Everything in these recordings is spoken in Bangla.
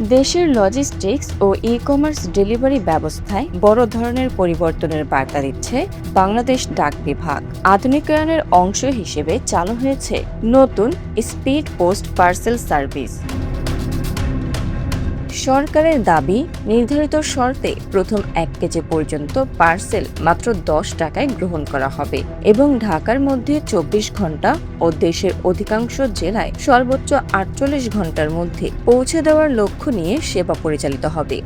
দেশের লজিস্টিক্স ও ই-কমার্স ডেলিভারি ব্যবস্থায় বড় ধরনের পরিবর্তনের বার্তা দিচ্ছে বাংলাদেশ ডাক বিভাগ। আধুনিকায়নের অংশ হিসেবে চালু হয়েছে নতুন স্পিড পোস্ট পার্সেল সার্ভিস। সরকারের দাবি, নির্ধারিত শর্তে প্রথম ১ কেজি পর্যন্ত পার্সেল মাত্র ১০ টাকায় গ্রহণ করা হবে এবং ঢাকার মধ্যে ২৪ ঘন্টা ও দেশের অধিকাংশ জেলায় সর্বোচ্চ ৪৮ ঘন্টার মধ্যে পৌঁছে দেওয়ার লক্ষ্য নিয়ে সেবা পরিচালিত হবে।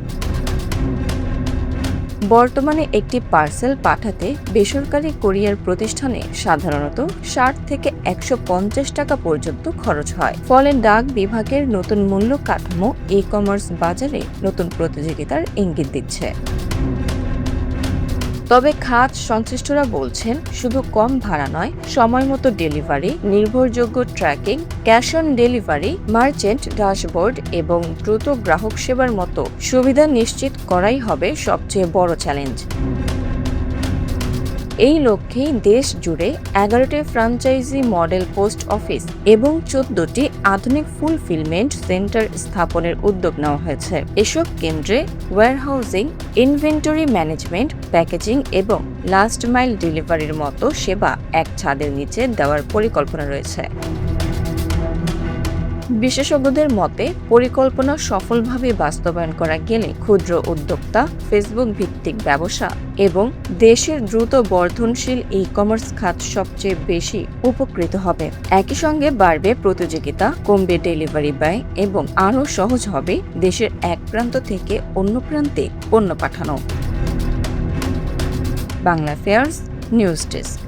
বর্তমানে একটি পার্সেল পাঠাতে বেসরকারি কুরিয়ার প্রতিষ্ঠানে সাধারণত ৬০ থেকে ১৫০ টাকা পর্যন্ত খরচ হয়। ফলে ডাক বিভাগের নতুন মূল্য কাঠামো ই-কমার্স বাজারে নতুন প্রতিযোগিতার ইঙ্গিত দিচ্ছে। তবে খাত সংশ্লিষ্টরা বলছেন, শুধু কম ভাড়া নয়, সময়মতো ডেলিভারি, নির্ভরযোগ্য tracking, cash on delivery, merchant dashboard এবং দ্রুত গ্রাহক সেবার মতো সুবিধা নিশ্চিত করাই হবে সবচেয়ে বড় চ্যালেঞ্জ। এই লক্ষ্যেই দেশ জুড়ে ১১টি ফ্র্যাঞ্চাইজি মডেল পোস্ট অফিস এবং ১৪টি আধুনিক ফুলফিলমেন্ট সেন্টার স্থাপনের উদ্যোগ নেওয়া হয়েছে। এসব কেন্দ্রে ওয়্যারহাউজিং, ইনভেন্টরি ম্যানেজমেন্ট, প্যাকেজিং এবং লাস্ট মাইল ডেলিভারির মতো সেবা এক ছাদের নিচে দেওয়ার পরিকল্পনা রয়েছে। বিশেষজ্ঞদের মতে, পরিকল্পনা সফলভাবে বাস্তবায়ন করা গেলে ক্ষুদ্র উদ্যোক্তা, ফেসবুক ভিত্তিক ব্যবসা এবং দেশের দ্রুত বর্ধনশীল ই-কমার্স খাত সবচেয়ে বেশি উপকৃত হবে। একই সঙ্গে বাড়বে প্রতিযোগিতা, কমবে ডেলিভারি ব্যয় এবং আরও সহজ হবে দেশের এক প্রান্ত থেকে অন্য প্রান্তে পণ্য পাঠানো। Bangla fairs news desk.